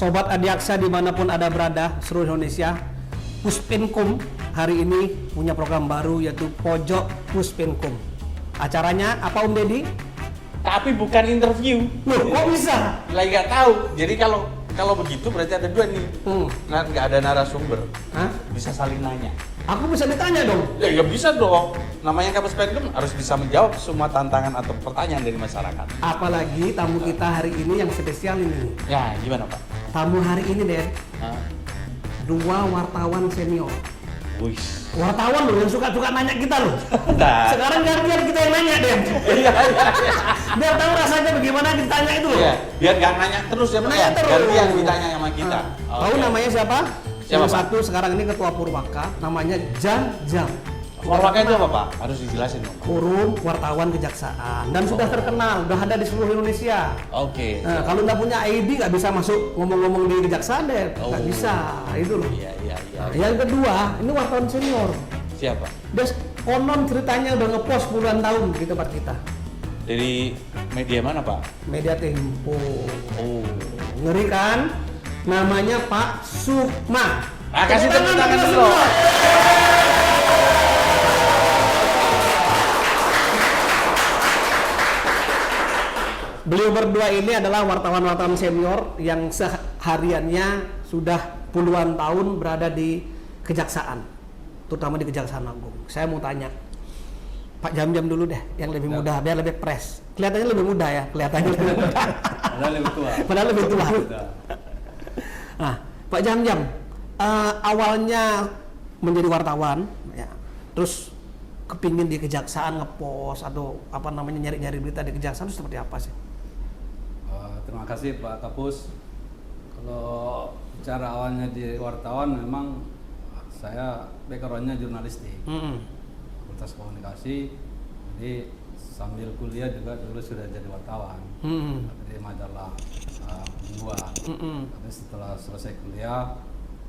Sobat Adiaksa dimanapun ada berada seluruh Indonesia, Puspinkum hari ini punya program baru yaitu Pojok Puspinkum. Acaranya apa Om Deddy? Tapi bukan interview. Loh, kok bisa? Lagi nggak tahu. Jadi kalau begitu berarti ada dua nih. Nah, nggak ada narasumber. Hah? Bisa saling nanya. Aku bisa ditanya dong? Ya bisa dong. Namanya Puspinkum harus bisa menjawab semua tantangan atau pertanyaan dari masyarakat. Apalagi tamu kita hari ini yang spesial ini. Ya, gimana Pak? Tamu hari ini deh, Hah? dua wartawan senior. Wih. Wartawan loh yang suka-suka nanya kita loh. Nah. Sekarang gantian kita yang nanya deh. Iya. Biar tahu rasanya bagaimana ditanya itu loh. Iya, biar nggak nanya terus ya Pak. Nanya terus. Ganti yang ditanya sama kita. Tahu Oke. namanya siapa? Siapa, Yang Pak? satu sekarang ini ketua Purwaka, namanya Jam. Purwaka itu apa Pak? Harus dijelasin dong. Forum wartawan kejaksaan dan sudah terkenal, sudah ada di seluruh Indonesia. Oke. Nah, kalau nggak punya ID nggak bisa masuk ngomong-ngomong di kejaksaan deh, nggak Oh. bisa itu loh. Iya. Nah, yang kedua, ini wartawan senior. Siapa? Dia konon ceritanya udah ngepost puluhan tahun di tempat kita. Dari media mana Pak? Media Tempo. Oh. Ngeri kan? Namanya Pak Sukma. Ah, kasih tepuk tangan Pak dulu. Sukma. Beliau berdua ini adalah wartawan-wartawan senior yang sehariannya sudah puluhan tahun berada di kejaksaan, terutama di Kejaksaan Agung. Saya mau tanya, Pak Jam dulu deh, yang lebih muda, biar lebih fresh. Kelihatannya lebih muda ya, kelihatannya lebih muda. Padahal lebih tua. Padahal lebih tua. Sudah. Nah, Pak Jam, awalnya menjadi wartawan, ya, terus kepingin di kejaksaan ngepost atau apa namanya nyari-nyari berita di kejaksaan itu seperti apa sih? Terima kasih Pak Kapus. Kalau bicara awalnya di wartawan, memang saya backgroundnya jurnalistik, Fakultas Komunikasi. Jadi sambil kuliah juga dulu sudah jadi wartawan di majalah mingguan. Tapi setelah selesai kuliah,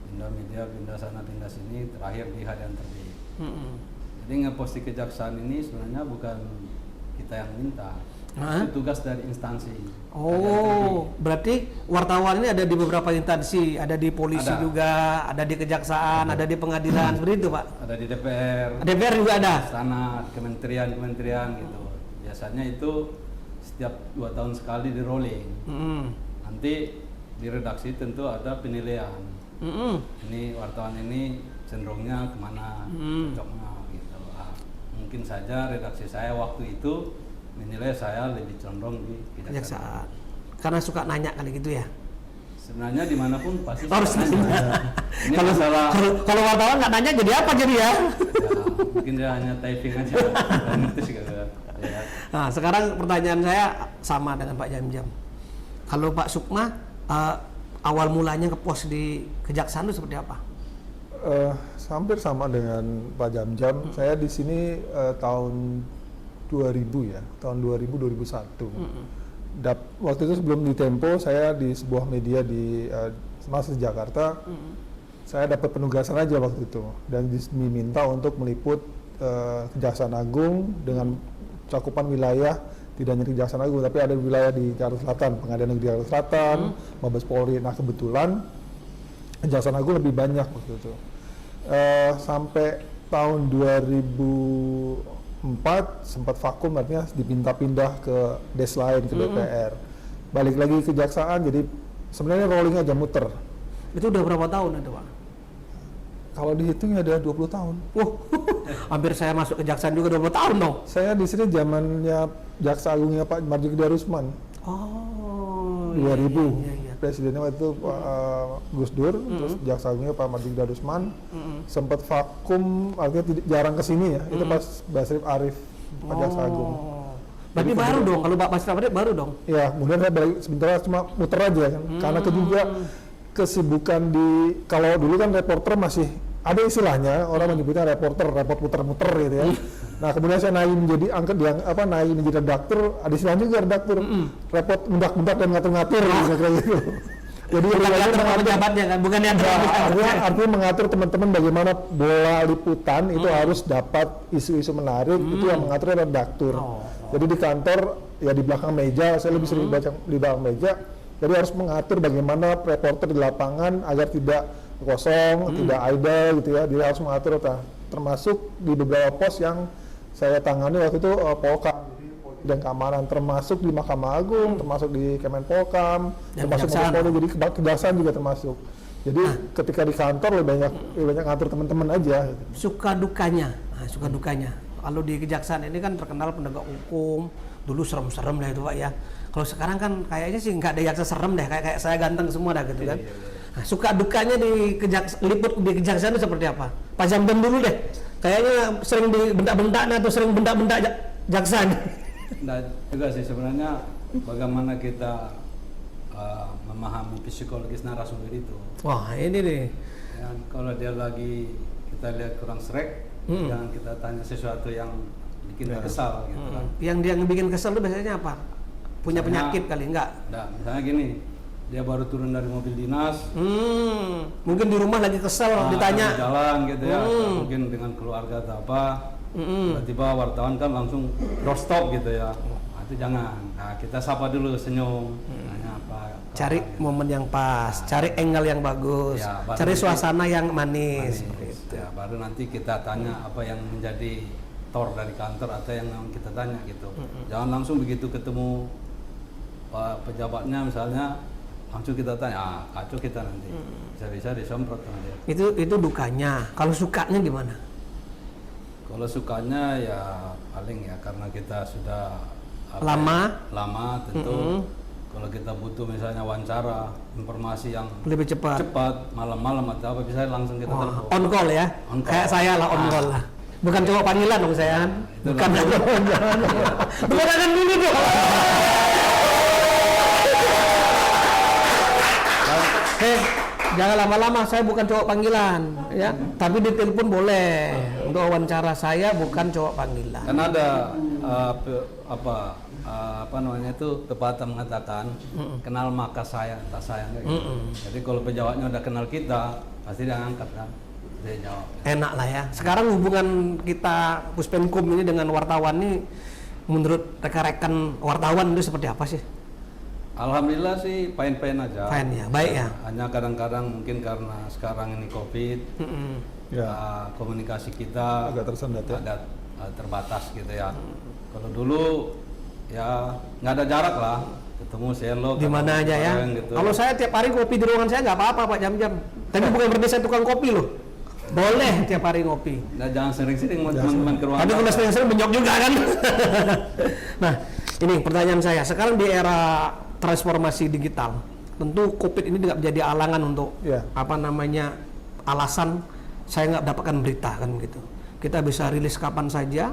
pindah media, pindah sana, pindah sini, terakhir di Harian Terbit. Jadi ngepost di kejaksaan ini sebenarnya bukan kita yang minta, itu tugas dari instansi. Oh, berarti wartawan ini ada di beberapa instansi, ada di polisi Ada. juga, ada di kejaksaan, ada di pengadilan, seperti itu Pak. Ada di DPR, DPR juga ada. istana, kementerian gitu. Biasanya itu setiap 2 tahun sekali di rolling. Nanti di redaksi tentu ada penilaian. Ini wartawan ini cenderungnya kemana, cocoknya gitu. Mungkin saja redaksi saya waktu itu menilai saya lebih condong di Kejaksaan. Karena suka nanya kali gitu ya. Sebenarnya dimanapun pasti Harus suka nanya. Ini Kalau masalah kalau wartawan nggak nanya jadi apa jadi ya? ya, mungkin dia hanya typing aja, notis gitu. Ya. Nah, sekarang pertanyaan saya sama dengan Pak Jam. Kalau Pak Sukma awal mulanya ngepost di kejaksaan itu seperti apa? Hampir sama dengan Pak Jam. Saya di sini tahun 2000 ya, tahun 2000-2001. Waktu itu sebelum di Tempo, saya di sebuah media di masih Jakarta. Saya dapat penugasan aja waktu itu dan diminta untuk meliput Kejaksaan Agung dengan cakupan wilayah tidak hanya Kejaksaan Agung, tapi ada wilayah di Jakarta Selatan, Pengadilan Negeri Jakarta Selatan, Mabes Polri. Nah kebetulan Kejaksaan Agung lebih banyak waktu itu. Sampai tahun 2004 sempat vakum, artinya dipindah-pindah ke des lain, ke DPR. Balik lagi ke kejaksaan, jadi sebenarnya rolling aja muter. Itu udah berapa tahun itu Pak? Kalau dihitung ya ada 20 tahun. Hampir saya masuk kejaksaan juga 20 tahun dong. Saya di sini zamannya Jaksa Agungnya Pak Marzuki Darusman. Oh, 2000. iya. Presidennya waktu itu Pak Gus Dur, terus Jaksa Agungnya Pak Marzuki Darusman. Sempat vakum, artinya jarang kesini ya. Itu pas Basrif Arif, Pak Jaksa Agung. Berarti Jadi baru dong, kalau Pak Basrif Arif baru dong. Ya, kemudian saya balik sebentar cuma muter aja kan. Karena juga kesibukan di, kalau dulu kan reporter masih ada istilahnya, orang menyebutnya reporter, report muter-muter gitu ya. Nah, kemudian saya naik menjadi naik menjadi redaktur, ada istilahnya juga redaktur. Report mendak-mendak dan ngatur-ngatur kira-kira gitu. Jadi Bukan diatur sama pejabatnya kan, bukan diatur sama pejabatnya. artinya mengatur teman-teman bagaimana bola liputan itu harus dapat isu-isu menarik, itu yang mengatur redaktur. Jadi di kantor ya di belakang meja, saya lebih sering baca di belakang meja, Jadi harus mengatur bagaimana reporter di lapangan agar tidak kosong, tidak idle gitu ya. Dia harus mengatur, termasuk di beberapa pos yang saya tangani waktu itu Polkam dan keamanan, termasuk di Mahkamah Agung, termasuk di Kemenpolkam, Dan termasuk kejaksaan. Polri, jadi kejaksaan juga termasuk. Jadi ketika di kantor lebih banyak ngatur teman-teman aja. Gitu. Suka dukanya, suka dukanya. Kalau di kejaksaan ini kan terkenal penegak hukum, dulu serem-serem lah itu Pak ya. Kalau sekarang kan kayaknya sih nggak ada yang serem deh, kayak saya ganteng semua dah gitu kan. Nah, suka dukanya di liput di kejaksaan itu seperti apa? Pak Jamdam dulu deh, kayaknya sering dibentak-bentak atau sering bentak-bentak jaksa nih. Nah, juga sih sebenarnya bagaimana kita memahami psikologis narasumber itu. Wah ini nih. Ya, kalau dia lagi kita lihat kurang srek, jangan kita tanya sesuatu yang bikin dia kesal gitu kan. Yang dia bikin kesel itu biasanya apa? Punya Misalnya- penyakit kali enggak? Nah, misalnya gini, dia baru turun dari mobil dinas, Mungkin di rumah lagi kesel ditanya. di jalan gitu ya, mungkin dengan keluarga atau apa, tiba-tiba wartawan kan langsung doorstop gitu ya. Nah, itu jangan. Nah, kita sapa dulu, senyum, nanya apa. Cari momen yang pas, cari angle yang bagus, Ya, baru cari nanti- suasana yang manis. Ya, baru nanti kita tanya apa yang menjadi tor dari kantor atau yang kita tanya gitu. Jangan langsung begitu ketemu pejabatnya misalnya langsung kita tanya, kacau kita nanti. Bisa-bisa disemprot sama dia. Itu dukanya. Kalau sukanya gimana? Kalau sukanya ya paling ya karena kita sudah lama tentu. Kalau kita butuh misalnya wawancara, informasi yang Lebih cepat. malam-malam atau apa bisa langsung kita telepon. On call ya. On call. Kayak saya lah on call lah. Bukan cowok panggilan dong saya. Bukan Bukan dulu dong. Jangan lama-lama, saya bukan cowok panggilan ya. Tapi ditelepon boleh. Untuk wawancara saya bukan cowok panggilan. Kan ada apa namanya itu pepatah mengatakan kenal maka sayang tak sayang gitu. Jadi kalau pejabatnya udah kenal kita pasti dia ngangkat kan, dia jawab. Enak lah ya. Sekarang hubungan kita Puspenkum ini dengan wartawan ini, menurut rekan-rekan wartawan itu seperti apa sih? Alhamdulillah sih fine-fine aja. Fine ya, baik ya. Hanya kadang-kadang mungkin karena sekarang ini COVID, Ya. komunikasi kita Agak tersendat ya. agak terbatas gitu ya. Kalau dulu ya nggak ada jarak lah, ketemu selo Di mana aja ya. gitu. Kalau saya tiap hari ngopi di ruangan saya nggak apa-apa Pak Jam-Jam. Tapi bukan berarti saya tukang kopi loh. Boleh tiap hari ngopi. Nah, jangan sering-sering teman-teman ke ruangan. Tapi kalau apa. sering-sering benyok juga kan. Nah, ini pertanyaan saya. Sekarang di era transformasi digital, tentu COVID ini tidak menjadi alangan untuk Ya. alasan saya nggak dapatkan berita kan gitu. Kita bisa rilis kapan saja,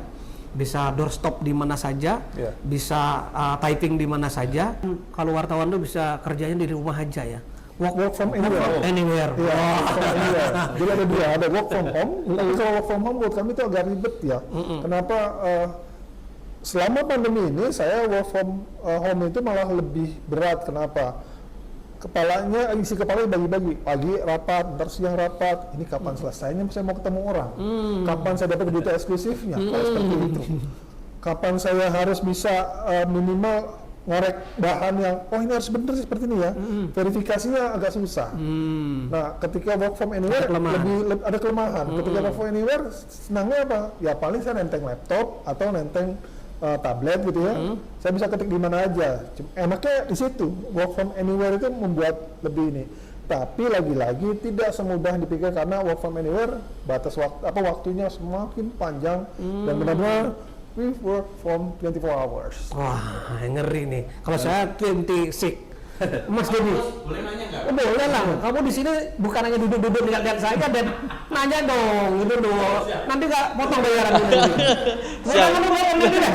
bisa doorstop di mana saja, Ya. bisa typing di mana saja. Kalau wartawan tuh bisa kerjanya di rumah aja ya. Work from anywhere. Anywhere. Iya, work from anywhere. Jadi ada dua, ada work from home. Tapi kalau work from home buat kami itu agak ribet ya. Kenapa? Selama pandemi ini saya work from home itu malah lebih berat. Kenapa? Isi kepalanya bagi-bagi. Pagi rapat, ntar siang rapat. Ini kapan selesainya? Saya mau ketemu orang. Kapan saya dapat berita eksklusifnya? Kayak seperti itu. Kapan saya harus bisa minimal ngorek bahan yang ini harus bener sih seperti ini ya. Verifikasinya agak susah. Nah, ketika work from anywhere Ada kelemahan. lebih ada kelemahan. Ketika work from anywhere senangnya apa? Ya paling saya nenteng laptop atau nenteng tablet gitu ya. Saya bisa ketik di mana aja. Enaknya di situ. Work from anywhere itu membuat lebih ini. Tapi lagi-lagi tidak semudah dipikir karena work from anywhere batas waktunya semakin panjang dan benar-benar we work from 24 hours. Wah, ngeri nih. Kalau saya 26. Mas Dedi. Boleh nanya nggak? Oh, boleh lah. Kamu di sini bukan hanya duduk-duduk lihat-lihat saya dan nanya dong, gitu dong. Nanti nggak potong bayaran dulu. Silakan dulu, Om Dedi deh.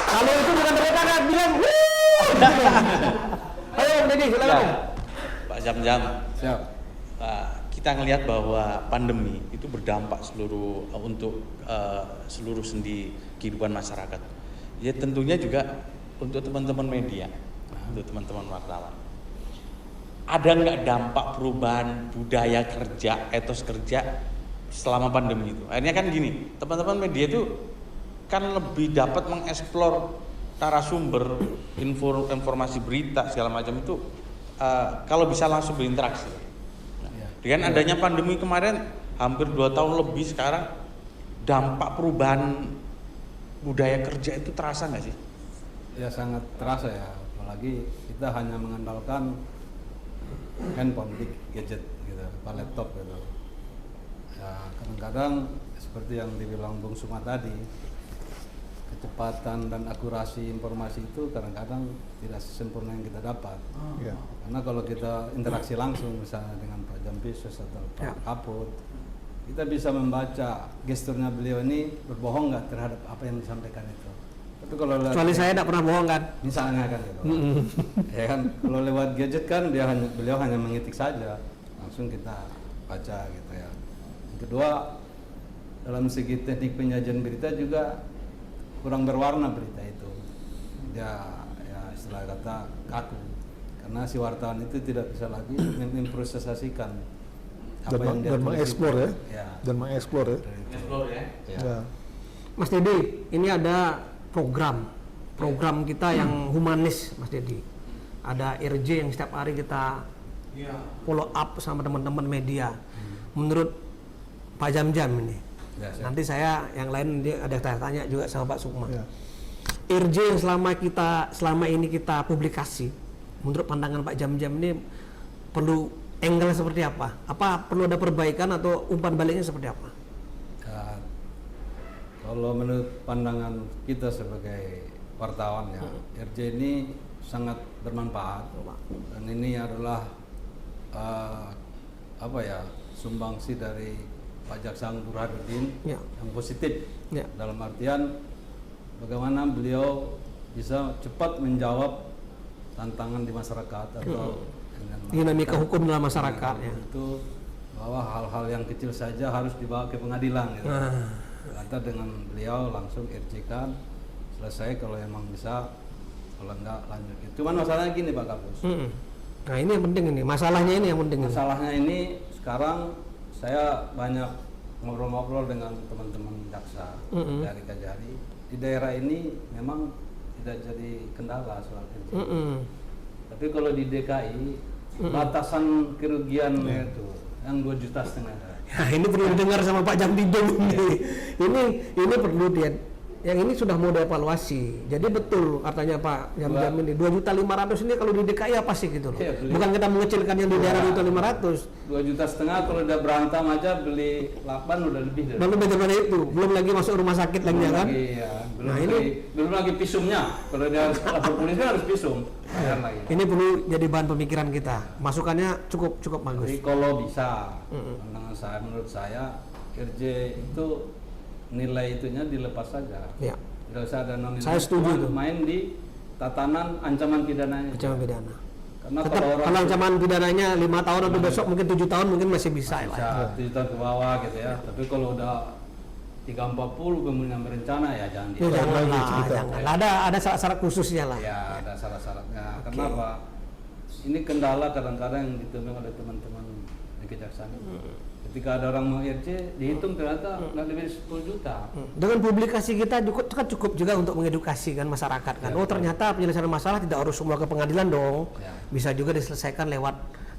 Kalau itu bukan mereka kan bilang, "Wuh!" gitu. Ayo Om Dedi, silakan. Ya, Om. Pak Jam-Jam. Siap. Kita ngelihat bahwa pandemi itu berdampak untuk seluruh sendi kehidupan masyarakat. Ya tentunya juga untuk teman-teman media, untuk teman-teman wartawan. Ada nggak dampak perubahan budaya kerja, etos kerja selama pandemi itu? Akhirnya kan gini, teman-teman media itu kan lebih dapat mengeksplor narasumber, informasi berita segala macam itu kalau bisa langsung berinteraksi. Dengan adanya pandemi kemarin hampir 2 tahun lebih sekarang, dampak perubahan budaya kerja itu terasa nggak sih? Ya sangat terasa ya, apalagi kita hanya mengandalkan handphone, gadget gitu, laptop gitu. Ya kadang-kadang seperti yang dibilang Bung Suma tadi, kecepatan dan akurasi informasi itu kadang-kadang tidak sesempurna yang kita dapat. Ya. Karena kalau kita interaksi langsung misalnya dengan Pak Jampisus atau Pak Kaput, kita bisa membaca gesturnya beliau ini berbohong nggak terhadap apa yang disampaikan itu. Tapi kalau Kecuali saya tidak pernah bohong kan. misalnya kan gitu. Ya kan kalau lewat gadget kan beliau hanya mengetik saja, langsung kita baca gitu ya. Yang kedua, dalam segi teknik penyajian berita juga kurang berwarna berita itu. Ya istilah kata kaku. Karena si wartawan itu tidak bisa lagi memprosesasikan apa yang dia Dan tulis mengeksplor itu. ya. Dan mengeksplor ya. Explore ya. Ya. Ya. Mas Dedi, ini ada program kita yang humanis, Mas Dedi. Ada RJ yang setiap hari kita follow up sama teman-teman media. Menurut Pak Jam-Jam ini, Ya, siap. nanti saya yang lain dia ada tanya juga sama Pak Sukma. Ya. RJ yang selama ini kita publikasi, menurut pandangan Pak Jam-Jam ini perlu angle seperti apa? Apa perlu ada perbaikan atau umpan baliknya seperti apa? Ya, kalau menurut pandangan kita sebagai wartawan ya, RJ ini sangat bermanfaat dan ini adalah sumbangsi dari Pak Jaksa Agung Burhanuddin Ya. yang positif Ya. dalam artian bagaimana beliau bisa cepat menjawab tantangan di masyarakat atau dengan Dinamika masyarakat. hukum dalam masyarakat ya. Itu bahwa hal-hal yang kecil saja harus dibawa ke pengadilan gitu. Ternyata dengan beliau langsung RJ-kan selesai kalau emang bisa, kalau enggak lanjut gitu. Cuman masalahnya gini Pak Kapus. Nah ini yang penting ini, masalahnya ini yang penting. Masalahnya ini sekarang saya banyak ngobrol-ngobrol dengan teman-teman jaksa dari Kajari. Di daerah ini memang tidak jadi kendala soal RJ. Tapi kalau di DKI batasan kerugiannya itu yang 2,5 juta. Ya, ini perlu didengar sama Pak Jambidung ini perlu dia. Yang ini sudah mau dievaluasi. Jadi betul katanya Pak Jam-Jam ini 2.500.000 ini kalau di DKI apa sih gitu loh. Iya, Bukan kita mengecilkan yang di daerah 2.500.000. 2,5 juta kalau udah berantem aja beli lakban udah lebih dari. Lalu bagaimana itu? Belum lagi masuk rumah sakit lagi ya kan? Iya, Nah, belum lagi visumnya. Kalau dia lapor polisi harus visum. Bayar lagi. Ini perlu jadi bahan pemikiran kita. Masukannya cukup bagus. Jadi kalau bisa, pandangan saya menurut saya RJ itu nilai itunya dilepas saja. Ya. Tidak usah ada non. Saya setuju itu. Main di tatanan ancaman pidananya. Ancaman pidana. Karena Tetap kalau ancaman pidananya 5 tahun atau besok mungkin 7 tahun mungkin masih bisa lah. bisa 7 tahun ke bawah gitu ya. Tapi kalau udah 340 kemudian berencana ya jangan Ya, jangan lah, cerita. jangan. Ada syarat-syarat khususnya lah. Ya ada syarat-syaratnya. Kenapa? Ini kendala kadang-kadang yang ditemui oleh teman-teman di kejaksaan. Ketika ada orang mau RC, dihitung ternyata nggak lebih 10 juta. Dengan publikasi kita cukup juga untuk mengedukasi kan masyarakat kan. Oh ternyata penyelesaian masalah tidak harus semua ke pengadilan dong. Ya. Bisa juga diselesaikan lewat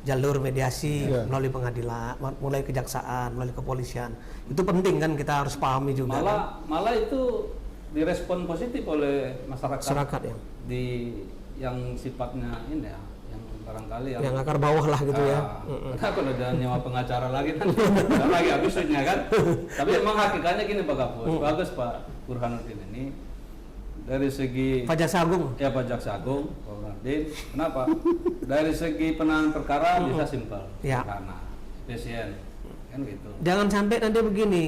jalur mediasi Ya. melalui pengadilan, mulai kejaksaan, melalui kepolisian. Itu penting kan kita harus pahami juga. kan? Malah itu direspon positif oleh Masyarakat ya. di yang sifatnya ini ya, yang barangkali Yang akar bawah lah gitu ya. Karena kalau dia nyawa pengacara lagi nanti kan lagi habis duitnya kan. Tapi emang hakikatnya gini Pak Kapus, bagus Pak Burhanuddin ini dari segi Pak Jaksa Agung. ya Pak Jaksa Agung, Pak Burhanuddin, kenapa? Dari segi penanganan perkara bisa simpel, Ya. sederhana, efisien, kan gitu. Jangan sampai nanti begini,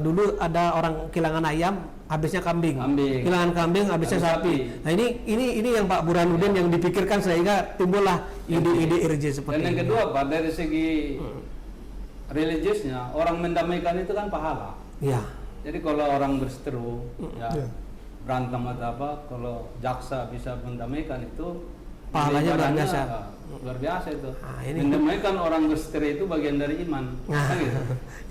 dulu ada orang kehilangan ayam, habisnya kambing. Kambing. Kehilangan kambing, habisnya Habis sapi. sapi. Nah ini yang Pak Burhanuddin yang dipikirkan sehingga timbullah ide-ide RJ seperti Dan yang ini. kedua Pak, dari segi religiusnya, orang mendamaikan itu kan pahala. Ya. Jadi kalau orang berseteru, ya, Ya. berantem atau apa, kalau jaksa bisa mendamaikan itu Pahalanya luar ibadahnya, biasa. luar biasa itu. Nah, ini. Mendamaikan orang berseteria itu bagian dari iman. Nah. Kan gitu.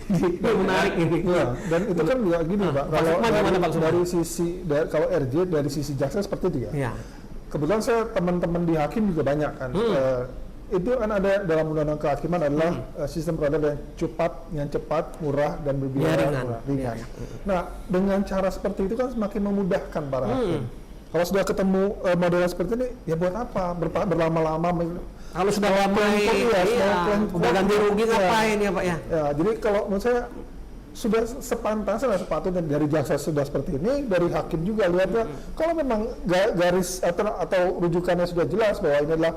Ini menarik ini. Ya, dan itu kan juga gini Pak, Pak kalau Sukman gimana, Pak Sukman? dari sisi kalau RJ dari sisi jaksa seperti itu ya. Ya. Kebetulan saya teman-teman di hakim juga banyak kan. Itu kan ada dalam undang-undang kehakiman adalah sistem peradilan yang cepat, murah dan berbiaya ringan. ringan. Ya. Nah, dengan cara seperti itu kan semakin memudahkan para hakim. Kalau sudah ketemu model seperti ini, ya buat apa berlama-lama? Kalau sudah lama udah ganti rugi ngapain ya Pak ya? Ya, jadi kalau menurut saya sudah sepantasnya sepatutnya dari jaksa sudah seperti ini, dari hakim juga lihatnya kalau memang garis atau rujukannya sudah jelas bahwa ini adalah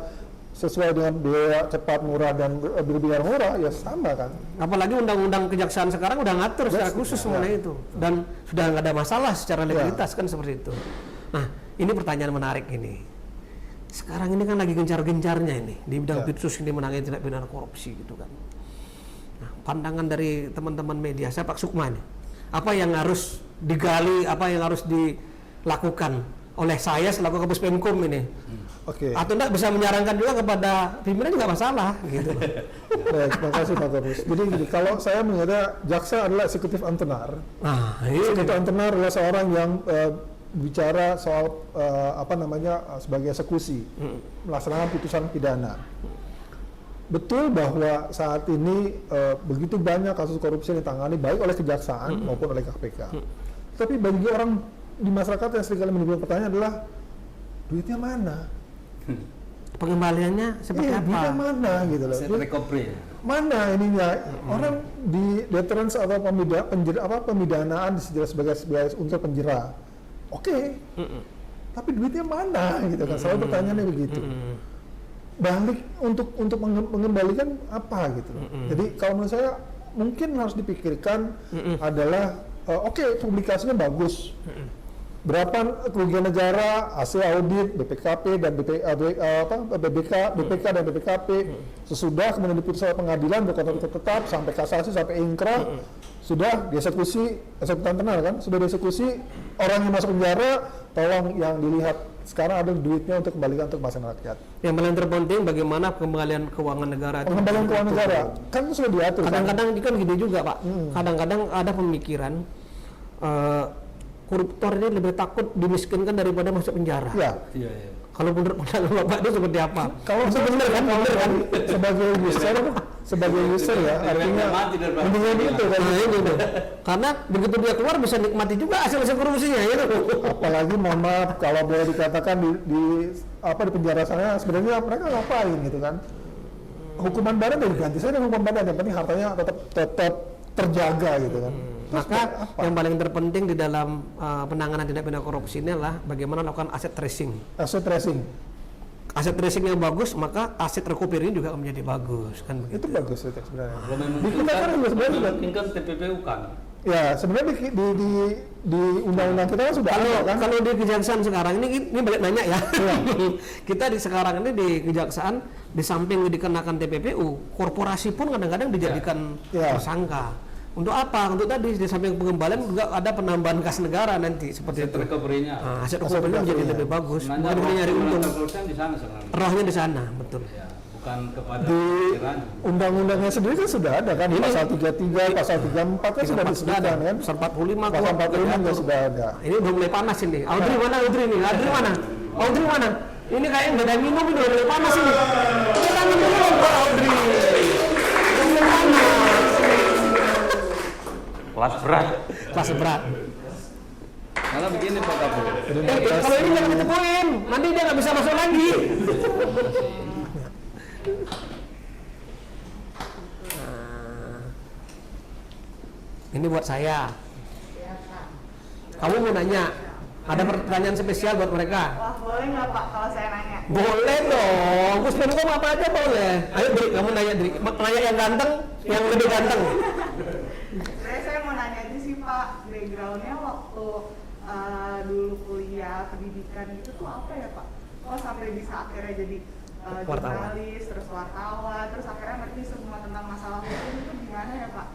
sesuai dengan biaya cepat, murah dan berbiaya murah, ya sama kan. Apalagi undang-undang kejaksaan sekarang udah ngatur secara khusus mengenai itu dan sudah nggak ada masalah secara legalitas kan seperti itu. Nah, ini pertanyaan menarik ini. Sekarang ini kan lagi gencar-gencarnya ini di bidang Pitsus ini menangani tindak pidana korupsi gitu kan. Nah, pandangan dari teman-teman media, saya Pak Sukman, apa yang harus digali, apa yang harus dilakukan oleh saya selaku Kapus Penkum ini? Oke. Atau enggak bisa menyarankan juga kepada pimpinan juga masalah gitu. Baik, terima kasih Pak Kapus. Jadi gini, kalau saya melihatnya jaksa adalah eksekutif antenar. Nah, ini Eksekutif antenar adalah seorang yang bicara soal sebagai eksekusi, melaksanakan putusan pidana. Betul bahwa saat ini begitu banyak kasus korupsi yang ditangani baik oleh kejaksaan maupun oleh KPK. Tapi bagi orang di masyarakat yang seringkali menimbulkan pertanyaan adalah duitnya mana? pengembaliannya seperti apa? Duitnya mana gitu loh. Aset recovery. Mana ininya? Orang di deterrence atau pemidanaan sebagai unsur penjara. Oke. Tapi duitnya mana gitu kan? Selalu pertanyaannya begitu. Balik untuk mengembalikan apa gitu. Jadi kalau menurut saya mungkin harus dipikirkan adalah publikasinya bagus. Berapa kerugian negara, hasil audit, BPKP dan BPK dan BPKP sesudah kemudian diputus oleh pengadilan berkontrak tetap sampai kasasi sampai ingkrah sudah dieksekusi, eksekutan tenar kan, sudah dieksekusi orang yang masuk penjara, tolong yang dilihat sekarang ada duitnya untuk kembalikan untuk masyarakat rakyat. Yang paling terpenting bagaimana pengembalian keuangan negara. Pengembalian keuangan negara kan itu sudah diatur. Kadang-kadang kan gini juga Pak, kadang-kadang ada pemikiran koruptor ini lebih takut dimiskinkan daripada masuk penjara. Ya. Iya. Kalau menurut pandangan Bapak itu seperti apa? Kalau itu benar kan, sebagai user ya, artinya mendingan itu kan. Nah, ini tuh. Karena begitu dia keluar bisa nikmati juga hasil korupsinya gitu. Apalagi mohon maaf kalau boleh dikatakan di penjara sana sebenarnya mereka ngapain gitu kan. Hukuman badan udah diganti saja hukuman badan, yang penting hartanya tetap terjaga gitu kan. Maka yang paling terpenting di dalam penanganan tindak pidana korupsi ini adalah bagaimana melakukan aset tracing. Aset tracing yang bagus, maka aset recovery ini juga menjadi bagus kan begitu. Itu bagus itu sebenarnya. Kalau Digunakan juga sebenarnya sudah. memungkinkan TPPU kan. Ya, sebenarnya di undang-undang kita kan sudah ada kan. Kalau di kejaksaan sekarang ini balik nanya ya. Kita sekarang ini di kejaksaan di samping dikenakan TPPU, korporasi pun kadang-kadang dijadikan tersangka. Untuk apa? Untuk tadi di samping pengembalian juga ada penambahan kas negara nanti seperti itu. Recovery-nya. Nah, aset recovery menjadi lebih bagus. Bukan hanya nyari untung. Di sana sebenarnya. Rohnya di sana, betul. Ya, bukan kepada Di pikirannya. undang-undangnya sendiri kan sudah ada kan, pasal 33, pasal 34 kan sudah disebutkan kan. Pasal 45 Pasal 45 juga sudah ada. Ini udah mulai panas ini. Audrey mana? Audrey nih. Audrey mana? Audrey mana? Ini kayaknya nggak ada minum ini udah mulai panas ini. Kita minum Pak Audrey. Udah mulai panas. Kelas berat. Kelas berat. Kalau begini Pak Kapol. Kalau ini jangan ditemuin, nanti dia nggak bisa masuk lagi. Ini buat saya. Kamu mau nanya? Ada pertanyaan spesial buat mereka? Wah, boleh nggak Pak kalau saya nanya? Boleh dong. Gus Menkom apa aja boleh. Ayo Dri, kamu nanya Dri. Nanya yang ganteng, yang lebih ganteng. Saya mau nanya aja sih Pak, backgroundnya waktu dulu kuliah pendidikan itu tuh apa ya Pak? Kok sampai bisa akhirnya jadi jurnalis, terus wartawan, terus akhirnya ngerti semua tentang masalah hukum itu gimana ya Pak?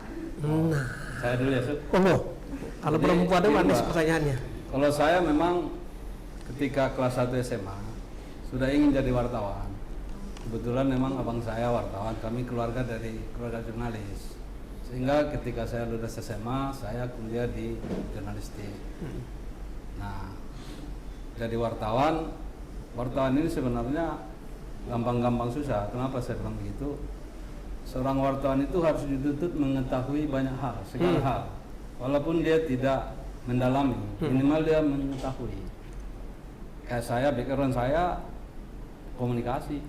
Nah, Saya dulu ya, Sud. kalau Jadi, perempuan itu gini, manis Pak. pertanyaannya. Kalau saya memang ketika kelas 1 SMA sudah ingin jadi wartawan. kebetulan memang abang saya wartawan, kami keluarga dari keluarga jurnalis. Sehingga ketika saya lulus SMA, saya kuliah di jurnalistik. Nah, jadi wartawan ini sebenarnya gampang-gampang susah. Kenapa saya bilang begitu? Seorang wartawan itu harus dituntut mengetahui banyak hal, segala hal. Walaupun dia tidak mendalami, minimal dia mengetahui. Kayak saya, background saya komunikasi.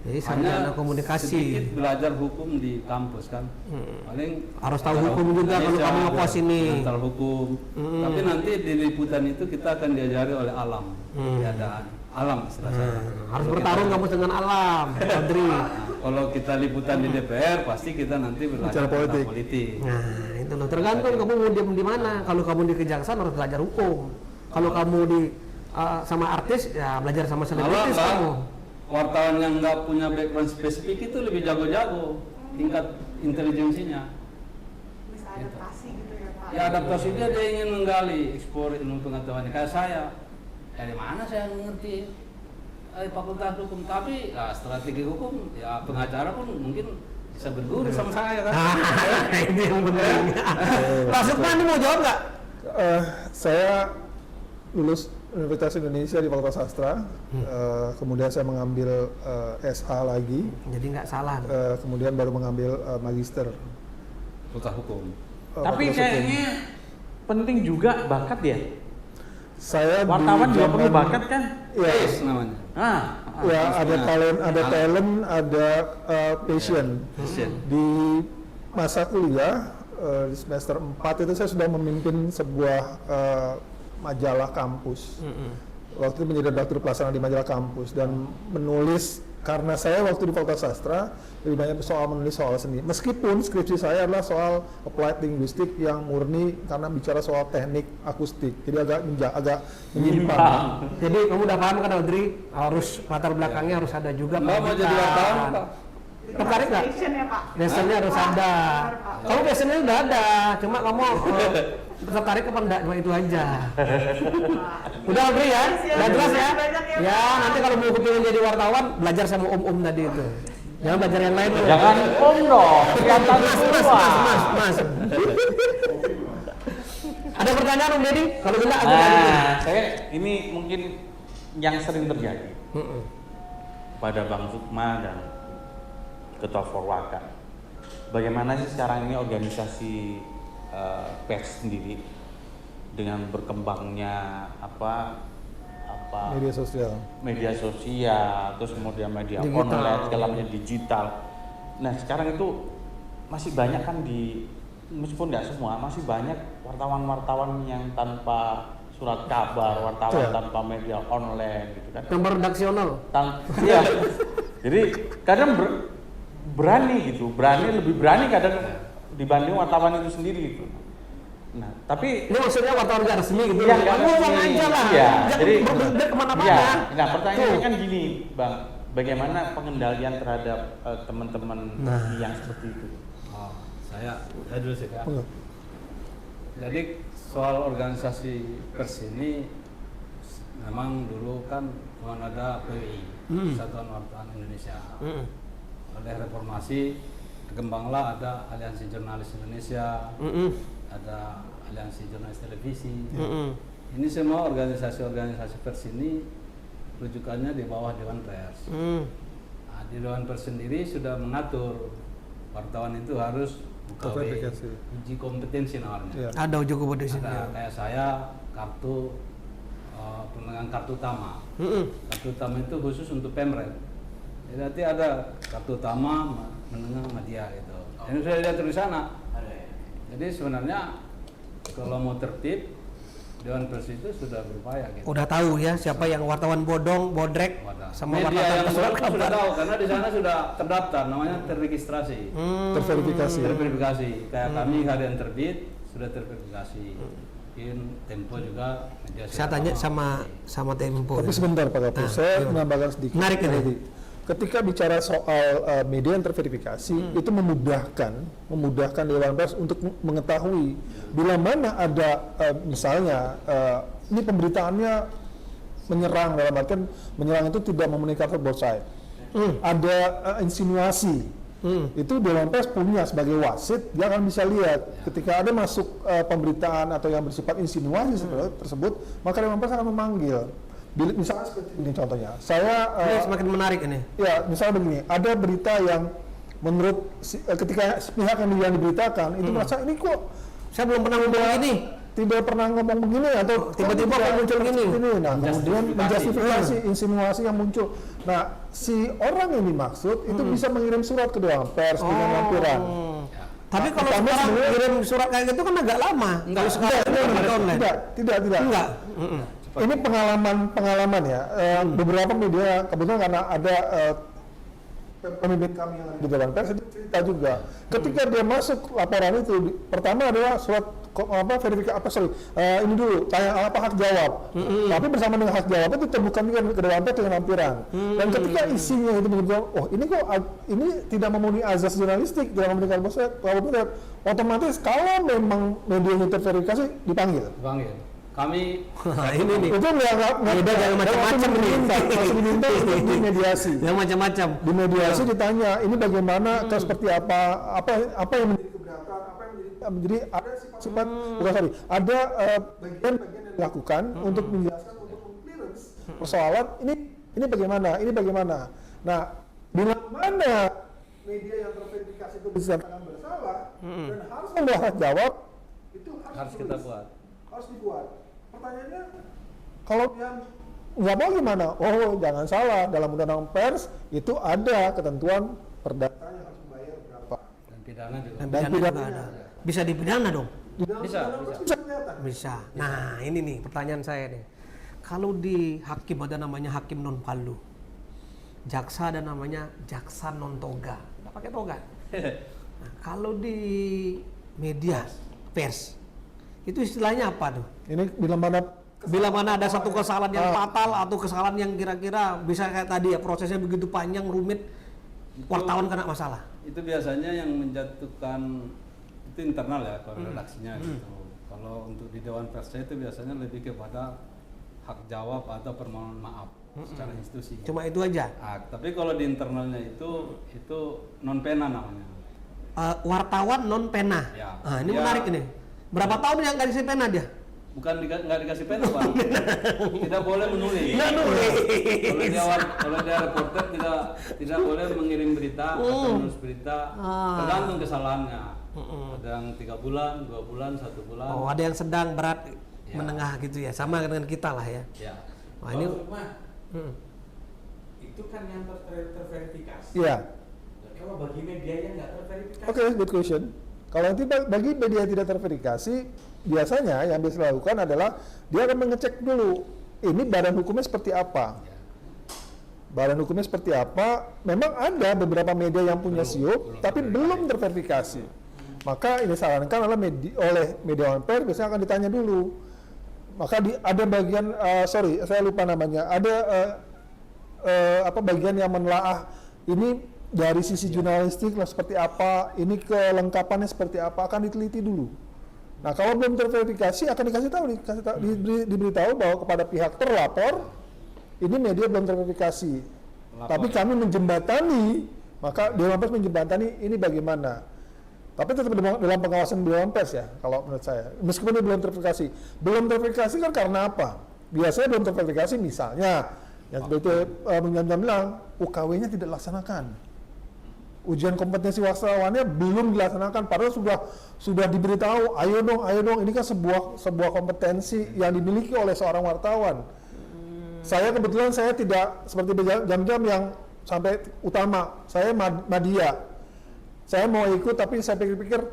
Jadi sarjana komunikasi. Sedikit belajar hukum di kampus kan. Paling Harus tahu hukum juga kalau kamu ngekos ini. Antar hukum. Tapi nanti di liputan itu kita akan diajari oleh alam, keadaan alam istilah saya. Harus bertarung kamu dengan alam, Audrey. Kalau kita liputan di DPR, pasti kita nanti belajar Bicara tentang politik. politik. Nah, itu loh. Tergantung kamu mau diem di mana. Kalau kamu di kejaksaan harus belajar hukum. Kalau kamu di sama artis, ya belajar sama selebritis Malah, kamu. wartawan yang nggak punya background spesifik itu lebih jago-jago tingkat intelijensinya. Bisa adaptasi gitu ya Pak. Ya adaptasinya dia ingin menggali, eksplor ilmu pengetahuannya. Kayak saya, dari mana saya mengerti fakultas hukum, tapi strategi hukum, ya pengacara pun mungkin bisa berguru sama saya kan. Ini yang penting. Pak Sukman mau jawab nggak? Saya lulus Universitas Indonesia di Fakultas Sastra, kemudian saya mengambil SH lagi, Jadi nggak salah. kemudian baru mengambil magister. Fakultas hukum. Tapi Fakultas Hukum. kayaknya penting juga bakat ya. Saya di Wartawan juga perlu zaman- bakat kan? Ya, Yes namanya. ya ada talent, ada passion. Passion. Di masa kuliah di semester 4 itu saya sudah memimpin sebuah majalah kampus. Waktu itu menjadi redaktur pelaksana di majalah kampus dan menulis, karena saya waktu di Fakultas Sastra lebih banyak menulis soal seni. Meskipun skripsi saya adalah soal applied linguistik yang murni karena bicara soal teknik akustik. Jadi agak menyimpang. Jadi kamu udah paham kan Audrey? Harus latar belakangnya harus ada juga. Mbak mau jadi pendidikan. wartawan Pak? Tertarik nggak? Passion ya Pak. Passionnya harus Pak, ada. benar, Pak. Kamu passionnya udah ada, cuma kamu tertarik apa enggak? Cuma itu aja. Udah Audrey ya? Udah jelas ya? Banyak ya, Ya Pak. nanti kalau mau kepingin jadi wartawan, belajar sama om-om tadi itu. Jangan belajar yang lain. loh. Jangan om dong, kelihatan Mas. Ada pertanyaan Om Deddy? Kalau tidak ada. Nah, saya ini mungkin yang sering terjadi pada Bang Sukma dan Ketua Forwaka. Bagaimana sih sekarang ini organisasi pers sendiri dengan berkembangnya Media sosial. terus kemudian media Digital. online, segala macam digital. Nah sekarang itu masih banyak kan meskipun nggak semua, masih banyak wartawan-wartawan yang tanpa surat kabar, wartawan Iya. tanpa media online gitu kan. Nomor redaksional. Iya. Jadi kadang lebih berani kadang dibanding wartawan itu sendiri gitu. Nah, tapi Ini maksudnya wartawan nggak resmi gitu. ya nggak ngomong resmi. aja lah. Iya, Jangan jadi berbelit kemana-mana. iya. Nah, pertanyaannya Tuh. kan gini, Bang, bagaimana pengendalian terhadap teman-teman Nah. yang seperti itu? Oh, saya dulu sih Kak. Enggak. Jadi soal organisasi pers ini memang dulu kan cuma ada PWI, Persatuan Wartawan Indonesia. Oleh reformasi berkembanglah ada Aliansi Jurnalis Indonesia, ada Aliansi Jurnalis Televisi. Ini semua organisasi-organisasi pers ini rujukannya di bawah Dewan Pers. Nah, di Dewan Pers sendiri sudah mengatur wartawan itu harus Terverifikasi. uji kompetensi namanya. Iya. Ada ujuk kompetisi. Ada kayak saya kartu pemegang kartu utama. Kartu utama itu khusus untuk Pemret. Jadi nanti ada kartu utama, menengah, media gitu. Ini sudah diatur di sana. Jadi sebenarnya kalau mau tertib, Dewan Pers itu sudah berupaya gitu. Udah tahu ya siapa yang wartawan bodong, bodrek, Wadah. sama Media wartawan yang surat sudah kabar. tahu karena di sana sudah terdaftar, namanya terregistrasi. Terverifikasi. Terverifikasi. Kayak kami harian terbit sudah terverifikasi. Mungkin Tempo juga media Saya tanya sama Tempo. Tapi sebentar Pak Kapus, saya menambahkan sedikit. Menarik ini. Jadi, ketika bicara soal media yang terverifikasi, itu memudahkan Dewan Pers untuk mengetahui bila mana ada misalnya ini pemberitaannya menyerang, dalam artian menyerang itu tidak memenuhi cover both side. ada insinuasi. Itu Dewan Pers punya sebagai wasit, dia akan bisa lihat ketika ada masuk pemberitaan atau yang bersifat insinuasi tersebut, maka Dewan Pers akan memanggil. Misalnya seperti ini contohnya, Ini semakin menarik ini. ya misalnya begini, ada berita yang menurut ketika pihak yang diberitakan itu merasa ini kok Saya belum pernah ngomong ini. tidak pernah ngomong begini atau Tiba-tiba kok kok muncul gini. Nah, kemudian menjustifikasi insinuasi yang muncul. Nah, si orang yang dimaksud itu bisa mengirim surat ke Dewan Pers dengan lampiran. Tapi kalau Pertama sekarang sebenarnya- kirim surat kayak gitu kan agak lama. Kalau sekarang online. Tidak. Enggak. Ini pengalaman ya. Beberapa media kebetulan karena ada pemimpin kami yang di Dewan Pers itu cerita juga. Ketika dia masuk laporan itu, pertama adalah surat verifikasi ini dulu tanya apa hak jawab. Tapi bersama dengan hak jawab itu terbuka juga ke Dewan Pers dengan lampiran. Dan ketika isinya itu menunjukkan, oh ini kok ini tidak memenuhi azas jurnalistik, tidak memenuhi kalau otomatis kalau memang medianya terverifikasi dipanggil. Kami Nah, ini nih. Itu nggak Beda jangan macam-macam ini. masih diminta untuk di mediasi. Yang macam-macam. Di mediasi ditanya ini bagaimana atau seperti apa yang menjadi keberatan, apa yang menjadi ada sifat-sifat bukan sorry, ada bagian-bagian yang dilakukan untuk menjelaskan untuk clearance persoalan ini bagaimana. Nah, bila mana media yang terverifikasi itu dinyatakan bersalah dan harus membahas jawab itu harus kita buat. harus dibuat. Pertanyaannya, kalau yang nggak mau gimana? Oh, jangan salah. Dalam undang-undang pers itu ada ketentuan perdata yang harus membayar berapa. Dan pidana juga. Dan Dan pidana juga pidananya ada. Bisa dipidana dong. Di dalam Bisa, undang-undang bisa. pers bisa kelihatan. Bisa. Nah, ini nih pertanyaan saya nih. Kalau di hakim ada namanya hakim non palu. Jaksa ada namanya jaksa non toga. Nggak pakai toga. Nah, kalau di media pers itu istilahnya apa tuh? Ini bila mana ada satu kesalahan yang fatal atau kesalahan yang kira-kira bisa kayak tadi ya prosesnya begitu panjang rumit, wartawan kena masalah. Itu biasanya yang menjatuhkan itu internal ya kalau redaksinya gitu. Kalau untuk di Dewan Pers itu biasanya lebih kepada hak jawab atau permohonan maaf secara institusi. Cuma itu aja. Tapi kalau di internalnya itu non pena namanya. Wartawan non pena. Ya. Nah, ini Ya. menarik ini. Berapa tahun yang nggak dikasih pena dia? Bukan nggak dikasih pena Pak. Tidak boleh menulis. Nggak nulis. Kalau dia reporter tidak boleh mengirim berita atau menulis berita. Tergantung kesalahannya. Ada yang 3 bulan, 2 bulan, 1 bulan. Oh, ada yang sedang, berat, Ya. menengah gitu ya. Sama dengan kita lah ya. Ya. Wah, ini itu kan yang terverifikasi. Iya. Kalau bagi media yang nggak terverifikasi, Oke, good question. Kalau nanti bagi media yang tidak terverifikasi, biasanya yang bisa dilakukan adalah dia akan mengecek dulu ini badan hukumnya seperti apa. Badan hukumnya seperti apa? Memang ada beberapa media yang punya SIUP, tapi belum terverifikasi. Maka ini disarankan oleh media pers biasanya akan ditanya dulu. Maka ada bagian saya lupa namanya. Ada bagian yang menelaah ini dari sisi jurnalistik lah seperti apa, ini kelengkapannya seperti apa, akan diteliti dulu. Nah, kalau belum terverifikasi akan diberitahu bahwa kepada pihak terlapor ini media belum terverifikasi. Tapi kami menjembatani, maka Dewan Pers menjembatani ini bagaimana. Tapi tetap dalam pengawasan Dewan Pers ya, kalau menurut saya. Meskipun ini belum terverifikasi. Belum terverifikasi kan karena apa? Biasanya belum terverifikasi misalnya, yang seperti itu bilang, UKW-nya tidak dilaksanakan. Ujian kompetensi wastawannya belum dilaksanakan, padahal sudah diberitahu, ayo dong, ini kan sebuah kompetensi yang dimiliki oleh seorang wartawan. Saya kebetulan saya tidak seperti jam-jam yang sampai utama, saya media. Saya mau ikut tapi saya pikir-pikir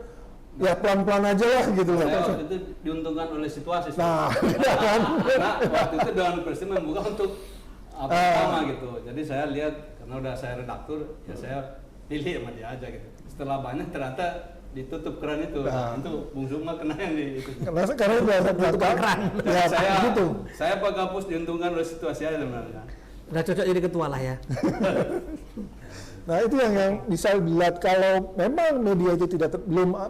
ya pelan-pelan aja lah gitu loh. Saya waktu itu diuntungkan oleh situasi. Nah, karena waktu itu Dewan Pers membuka untuk apa gitu. Jadi saya lihat karena udah saya redaktur, ya saya pilih sama dia aja gitu. Setelah banyak ternyata ditutup keran itu. Itu Bung Suma kena yang di itu. karena sudah keran. Ya, saya gitu. Saya Pak Kapus diuntungkan oleh situasi aja sebenarnya. Udah cocok jadi ketua lah ya. Nah, itu yang bisa dilihat kalau memang media itu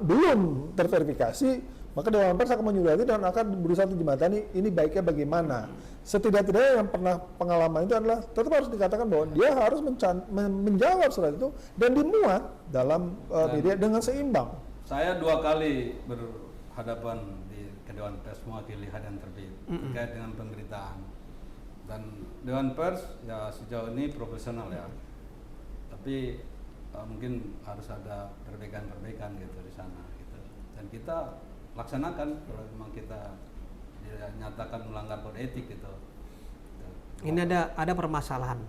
belum terverifikasi, Maka Dewan Pers akan menyurati dan akan berusaha untuk jembatani ini baiknya bagaimana. Setidak-tidaknya yang pernah pengalaman itu adalah tetap harus dikatakan bahwa dia harus menjawab surat itu dan dimuat dalam media dengan seimbang. Saya 2 kali berhadapan di Dewan Pers mewakili harian terbit terkait dengan pemberitaan. Dan Dewan Pers ya sejauh ini profesional ya. Tapi mungkin harus ada perbaikan-perbaikan gitu di sana gitu. Dan kita laksanakan kalau memang kita dinyatakan melanggar kode etik gitu. Ini ada permasalahan.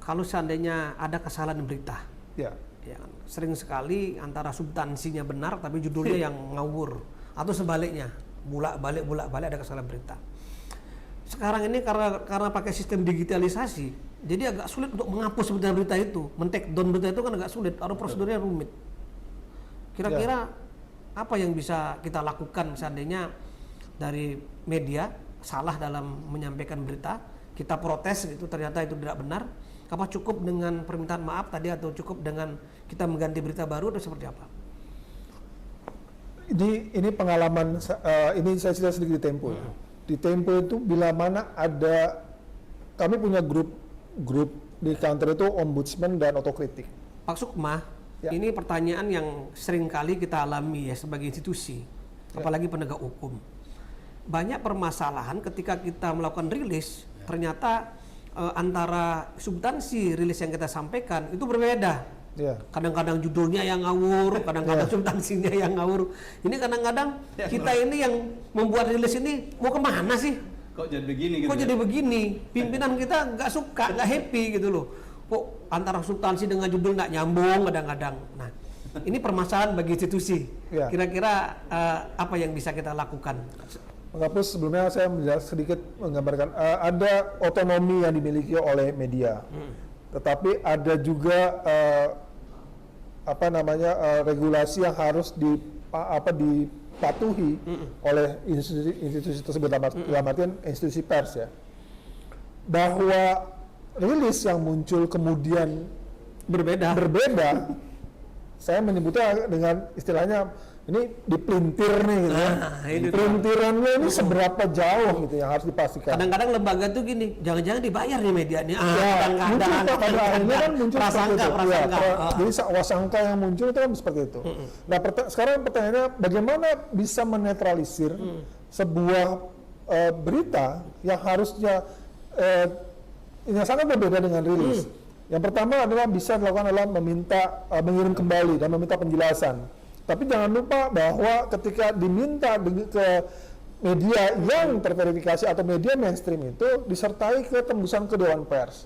Kalau seandainya ada kesalahan berita, Ya. ya kan, sering sekali antara substansinya benar tapi judulnya yang ngawur, atau sebaliknya bolak-balik ada kesalahan berita. Sekarang ini karena pakai sistem digitalisasi, jadi agak sulit untuk menghapus berita itu, men-take down berita itu kan agak sulit, ada prosedurnya rumit. Kira-kira apa yang bisa kita lakukan seandainya dari media salah dalam menyampaikan berita, kita protes gitu, ternyata itu tidak benar, apa cukup dengan permintaan maaf tadi atau cukup dengan kita mengganti berita baru atau seperti apa? Ini pengalaman ini saya cerita sedikit di Tempo. Ya. Di Tempo itu bila mana ada kami punya grup di kantor itu ombudsman dan otokritik. Pak Sukma, Ya. ini pertanyaan yang sering kali kita alami ya sebagai institusi, apalagi penegak hukum. Banyak permasalahan ketika kita melakukan rilis, ternyata antara substansi rilis yang kita sampaikan itu berbeda. Ya. Kadang-kadang judulnya yang ngawur, kadang-kadang substansinya yang ngawur. Ini kadang-kadang kita ini yang membuat rilis ini mau kemana sih? Kok jadi begini gitu? Kok jadi begini? Pimpinan kita nggak suka, nggak happy gitu loh. Kok antara substansi dengan judul nggak nyambung kadang-kadang. Nah, ini permasalahan bagi institusi. Ya. Kira-kira apa yang bisa kita lakukan? Menghapus sebelumnya saya sedikit menggambarkan ada otonomi yang dimiliki oleh media, tetapi ada juga regulasi yang harus dipatuhi oleh institusi tersebut, dalam artian institusi pers ya, bahwa rilis yang muncul kemudian berbeda, saya menyebutnya dengan istilahnya ini dipelintir nih gitu ya. Pelintirannya ini seberapa jauh gitu yang harus dipastikan. Kadang-kadang lembaga tuh gini, jangan-jangan dibayar nih media nih. Muncul pada akhirnya kan muncul prasangka. Jadi wasangka yang muncul itu kan seperti itu. Nah sekarang pertanyaannya bagaimana bisa menetralisir sebuah berita yang harusnya yang sangat berbeda dengan rilis. Yang pertama adalah bisa dilakukan adalah meminta mengirim kembali dan meminta penjelasan. Tapi jangan lupa bahwa ketika diminta ke media yang terverifikasi atau media mainstream itu disertai ketembusan ke Dewan Pers.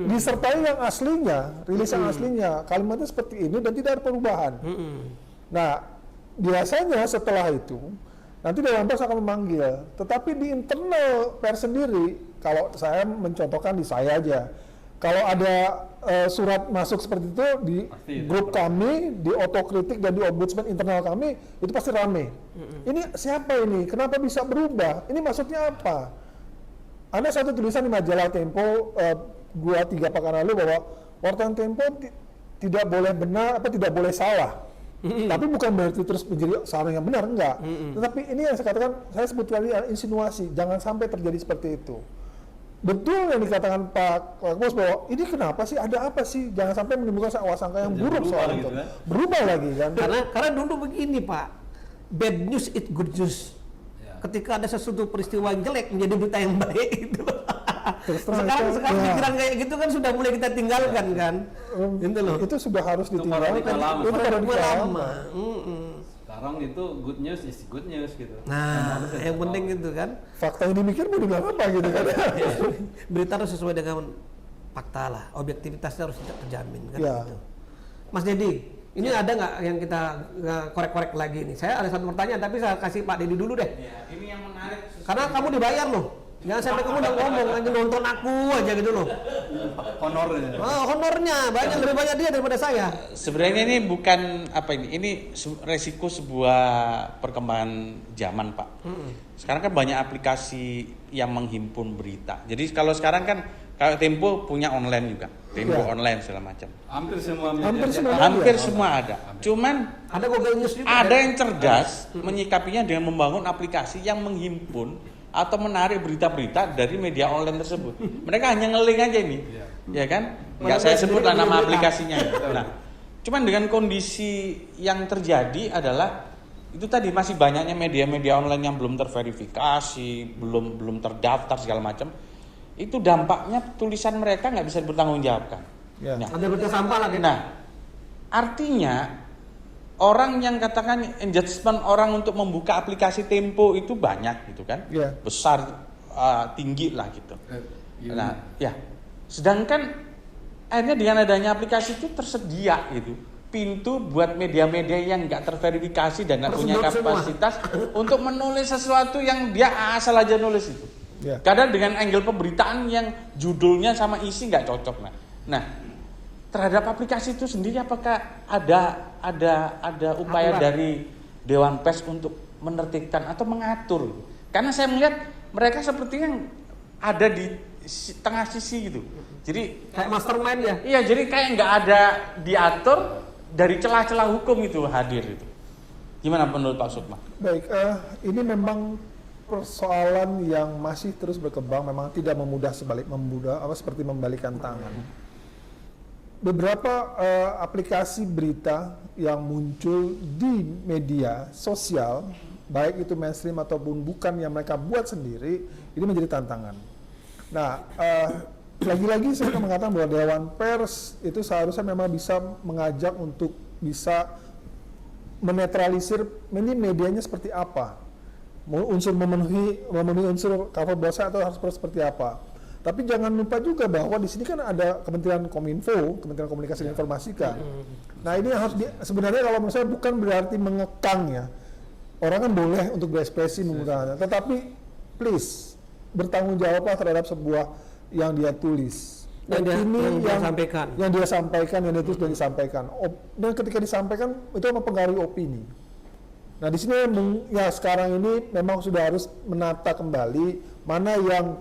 Disertai yang aslinya, rilis yang aslinya, kalimatnya seperti ini dan tidak ada perubahan. Nah, biasanya setelah itu nanti Dewan Pers akan memanggil. Tetapi di internal pers sendiri, kalau saya mencontohkan di saya aja, kalau ada surat masuk seperti itu di grup kami, di otokritik dan di ombudsman internal kami, itu pasti rame. Ini siapa ini? Kenapa bisa berubah? Ini maksudnya apa? Ada satu tulisan di majalah Tempo 2-3 pekan lalu bahwa wartawan Tempo tidak boleh benar, tidak boleh salah. Tapi bukan berarti terus menjadi salah yang benar, enggak. Tetapi ini yang saya katakan, saya sebut tadi insinuasi, jangan sampai terjadi seperti itu. Betul yang dikatakan Pak Bos bahwa ini kenapa sih, ada apa sih, jangan sampai menimbulkan wasangka yang buruk soal itu. Gitu, berubah lagi kan. Karena dulu begini Pak, bad news it good news. Ya. Ketika ada sesuatu peristiwa yang jelek menjadi berita yang baik itu. Sekarang ya. pikiran kayak gitu kan sudah mulai kita tinggalkan kan. Gitu loh. Itu sudah harus Itu ditinggalkan. paradigma lama. Itu paradigma lama. lama. Sekarang itu good news is good news gitu. Nah, yang penting itu kan Fakta yang dimikir mau dibilang apa gitu kan. berita harus sesuai dengan fakta lah, objektivitasnya harus terjamin kan Ya. gitu. Mas Dedi, ini ada nggak yang kita korek-korek lagi nih? Saya ada satu pertanyaan tapi saya kasih Pak Dedi dulu deh. Ya, ini yang menarik. Karena kamu dibayar loh. Jangan sampai kamu udah ngomong aja nonton aku aja gitu loh. Honornya. Honornya lebih banyak dia daripada saya. Sebenarnya ini bukan apa ini resiko sebuah perkembangan zaman Pak. Sekarang kan banyak aplikasi yang menghimpun berita. Jadi kalau sekarang kan Kayak Tempo punya online juga, Tempo Ya. online segala macam. Hampir semua media. Hampir semua. Hampir Iya. semua ada. Cuman Ada Google News juga. ada yang cerdas menyikapinya dengan membangun aplikasi yang menghimpun atau menarik berita-berita dari media online tersebut. Mereka hanya nge-link aja ini, ya kan? Nggak saya sebutlah nama aplikasinya. Nah, cuman dengan kondisi yang terjadi adalah itu tadi masih banyaknya media-media online yang belum terverifikasi, belum terdaftar segala macam. Itu dampaknya tulisan mereka nggak bisa dipertanggungjawabkan. Ya. Nah, Ada berita sampah lagi. Nah, artinya orang yang katakan engagement orang untuk membuka aplikasi Tempo itu banyak gitu kan, Iya. besar, tinggi lah gitu. Iya. Nah, ya, sedangkan akhirnya dengan adanya aplikasi itu tersedia gitu pintu buat media-media yang nggak terverifikasi dan nggak punya Tersedot semua. kapasitas untuk menulis sesuatu yang dia asal aja nulis itu. Ya. Kadang dengan angle pemberitaan yang judulnya sama isi nggak cocok. Nah, terhadap aplikasi itu sendiri apakah ada upaya Aturan. dari Dewan Pers untuk menertibkan atau mengatur? Karena saya melihat mereka sepertinya ada di tengah sisi gitu. Jadi Kayak mastermind ya. iya, jadi kayak nggak ada diatur dari celah-celah hukum itu hadir itu. Gimana menurut Pak Sukma? Baik, ini memang persoalan yang masih terus berkembang, memang tidak seperti membalikan tangan. Beberapa aplikasi berita yang muncul di media sosial, baik itu mainstream ataupun bukan yang mereka buat sendiri, ini menjadi tantangan. Nah, lagi-lagi saya akan mengatakan bahwa Dewan Pers itu seharusnya memang bisa mengajak untuk bisa menetralisir ini medianya seperti apa, memenuhi unsur cover bahasa atau harus seperti apa. Tapi jangan lupa juga bahwa di sini kan ada Kementerian Kominfo, Kementerian Komunikasi dan Informatika. Nah ini harus sebenarnya kalau menurut saya bukan berarti mengekang ya. Orang kan boleh untuk berekspresi menggunakannya, tetapi please bertanggung jawablah terhadap sebuah yang dia tulis. Dan ini dia sampaikan. yang dia sampaikan, yang dia tulis dan disampaikan. Dan ketika disampaikan itu mempengaruhi opini. Nah di sini ya sekarang ini memang sudah harus menata kembali mana yang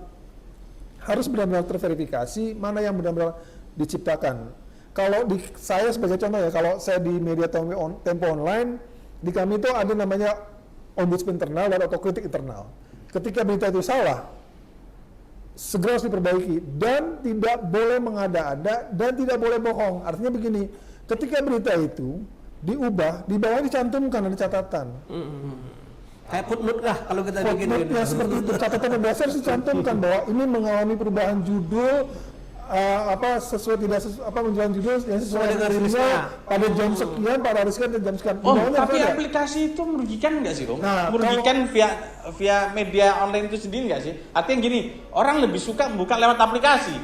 harus benar-benar terverifikasi, mana yang benar-benar diciptakan. Kalau di saya sebagai contoh ya, kalau saya di media Tempo Online, di kami itu ada namanya ombudsman internal dan otokritik internal. Ketika berita itu salah, segera harus diperbaiki dan tidak boleh mengada-ada dan tidak boleh bohong. Artinya begini, ketika berita itu diubah, di bawah dicantumkan ada catatan. Kayak footnote lah kalau kita bikin Footnote-nya seperti itu, catatan pembahasan harus dicantumkan bahwa ini mengalami perubahan judul, sesuai tidak menjelaskan judul yang sesuai dengan rilisnya pada jam sekian, pada hari sekian dan jam sekian. Oh, Bawahnya tapi ada. aplikasi itu merugikan nggak sih, Om? Nah, merugikan via media online itu sendiri nggak sih? Artinya gini, orang lebih suka buka lewat aplikasi,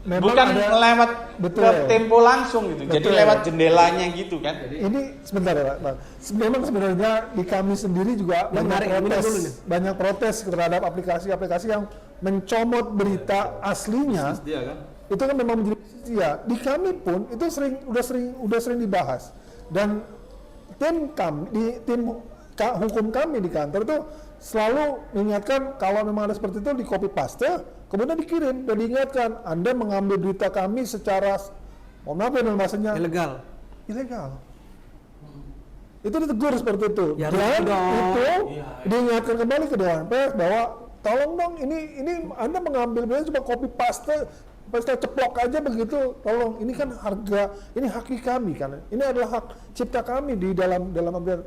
Memang bukan ada- lewat betul. ke Tempo langsung gitu. Jadi Betul. lewat jendelanya gitu kan. Ini sebentar ya Pak. Memang sebenarnya di kami sendiri juga Menarik, ini dulu nih. banyak protes terhadap aplikasi-aplikasi yang mencomot berita aslinya. Dia kan. Itu kan memang menjadi ya. Di kami pun itu udah sering dibahas. Dan tim hukum kami di kantor itu selalu mengingatkan kalau memang ada seperti itu di copy paste, kemudian dikirim dan diingatkan Anda mengambil berita kami secara mohon maaf ya dalam bahasanya ilegal. Itu ditegur seperti itu. Ya, Dan dong. itu diingatkan kembali ke Dewan Pers bahwa tolong dong ini Anda mengambil berita cuma copy paste ceplok aja begitu, tolong ini kan ini hak kami kan, ini adalah hak cipta kami di dalam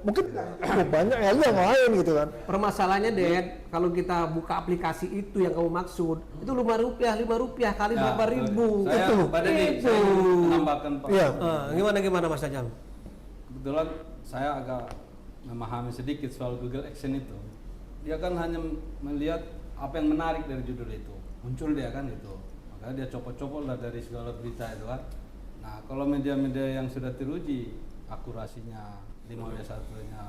mungkin banyak ya yang lain gitu kan. Permasalahannya Ded, kalau kita buka aplikasi itu yang kamu maksud, itu Rp5 kali Nah, berapa ribu. Saya Itu. pada ini Itu. saya ingin menambahkan Pak. Iya. Gimana Mas Ajam? Kebetulan saya agak memahami sedikit soal Google Action itu. Dia kan hanya melihat apa yang menarik dari judul itu, muncul dia kan itu. Makanya dia copot-copot lah dari segala berita itu kan. Nah kalau media-media yang sudah teruji akurasinya, 5W1-nya,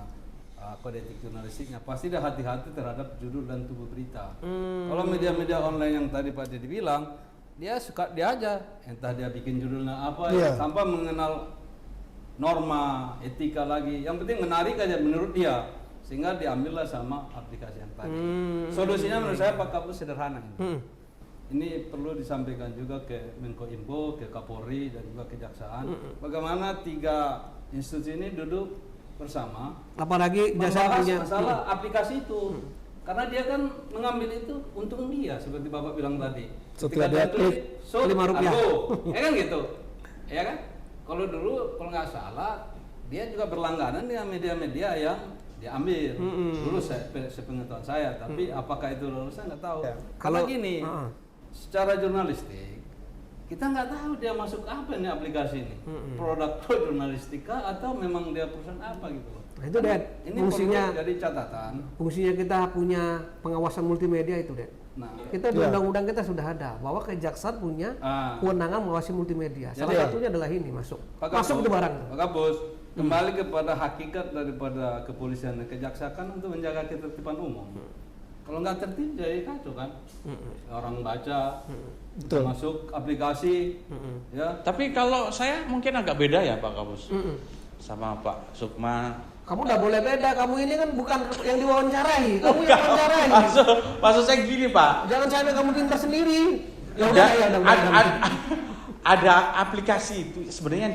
kode etik jurnalistiknya, pasti dia hati-hati terhadap judul dan tubuh berita. Kalau media-media online yang tadi Pak Dedi bilang, dia suka dia aja, entah dia bikin judulnya apa Iya. tanpa mengenal norma, etika lagi. Yang penting menarik aja menurut dia, sehingga diambillah sama aplikasi yang tadi. Solusinya menurut saya Pak Kapus sederhana ini. ini perlu disampaikan juga ke Menko Info, ke Kapolri dan juga Kejaksaan. Bagaimana 3 institusi ini duduk bersama, Apalagi jasa membahas punya masalah aplikasi itu. Karena dia kan mengambil itu untung dia, seperti Bapak bilang tadi. Setiap Ketika dia tulis, klik, so, Rp5. ya kan gitu, ya kan? Kalau dulu kalau nggak salah dia juga berlangganan dengan media-media yang diambil. Dulu sepengetahuan saya, tapi apakah itu lulus saya nggak tahu. Ya. Kalau Kalau- gini, secara jurnalistik kita nggak tahu dia masuk apa nih aplikasi ini, produk jurnalistika atau memang dia perusahaan apa gitu loh. Nah, itu, Dad, Ini fungsinya perlu jadi catatan. fungsinya kita punya pengawasan multimedia itu, Dad. Nah, Kita di Ya. undang-undang kita sudah ada bahwa kejaksaan punya kewenangan mengawasi multimedia. Salah Jadi- satunya adalah ini masuk. Pak Masuk Kapus, itu barang. Pak Kapus, kembali kepada hakikat daripada kepolisian dan kejaksaan untuk menjaga ketertiban umum. Kalau nggak tertib jadi kacau kan. Orang baca, Betul. masuk aplikasi, ya. Tapi kalau saya mungkin agak beda ya Pak Kapus, sama Pak Sukma. Kamu udah boleh beda. Kamu ini kan bukan yang diwawancarai. Kamu yang wawancarai. Maksud saya gini Pak, Jangan sampai kamu pintar sendiri. Ya ada, udah, ya udah, ada aplikasi itu sebenarnya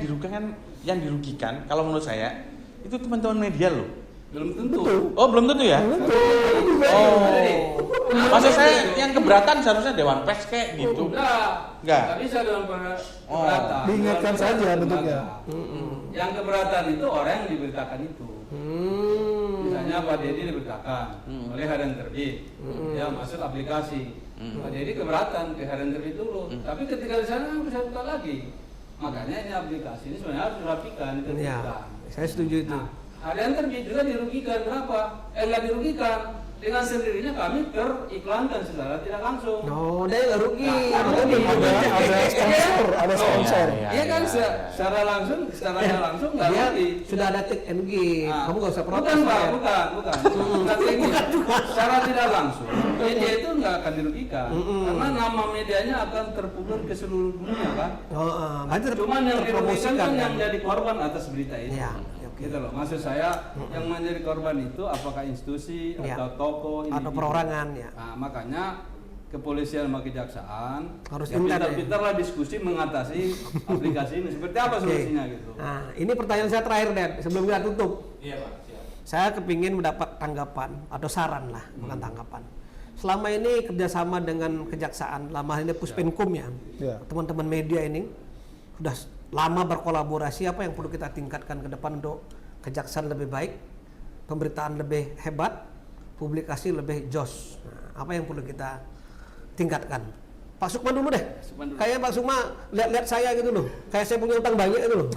yang dirugikan kalau menurut saya itu teman-teman media loh. Belum tentu. Oh belum tentu ya? Oh, maksud saya yang keberatan seharusnya Dewan Pers kayak gitu. Enggak. Enggak. Nggak bisa dalam keberatan. Diingatkan Dalam saja keberatan. bentuknya. Yang keberatan itu orang yang diberitakan itu. Misalnya Pak Dedi diberitakan oleh harian terbit, ya masuk aplikasi. Pak Dedi keberatan ke harian terbit dulu, tapi ketika di sana bisa buka lagi. Makanya ini aplikasi ini sebenarnya harus dirapikan, Ya, ditertibkan. saya setuju itu. Nah, harian terbit juga dirugikan berapa? Nggak dirugikan. Dengan sendirinya kami teriklankan secara tidak langsung. No, dia nggak rugi. Nah, Makanya rugi. Ada sponsor, ada sponsor. Iya kan, iya. secara langsung, secara tidak langsung nggak Dia rugi. sudah ada take and give. Nah, Kamu nggak usah protes. bukan Pak, ya. bukan. Bukan teknis. Secara tidak langsung, media itu nggak akan dirugikan, karena nama medianya akan terpublik ke seluruh dunia kan. Oh, berarti Cuman yang dirugikan kan yang kan? jadi korban atas berita itu. Ya, oke. Gitu loh. Maksud saya yang menjadi korban itu apakah institusi Ya. atau toko, Atau individu. perorangan ya. Nah, makanya kepolisian sama kejaksaan Harus ya ingat ya. pintar-pintarlah diskusi mengatasi aplikasi ini. Seperti apa Oke. solusinya gitu. Nah, ini pertanyaan saya terakhir, Dan. Sebelum kita tutup, Iya Pak, siap. saya kepingin mendapat tanggapan atau saran lah, bukan tanggapan. Selama ini kerjasama dengan kejaksaan, lama ini Puspenkum ya, Ya. teman-teman media ini sudah lama berkolaborasi. Apa yang perlu kita tingkatkan ke depan untuk kejaksaan lebih baik, pemberitaan lebih hebat, publikasi lebih jos. Nah, apa yang perlu kita tingkatkan? Pak Sukma dulu deh. Sukma dulu. Kayak Pak Sukma lihat saya gitu loh. Kayak saya punya utang banyak gitu loh.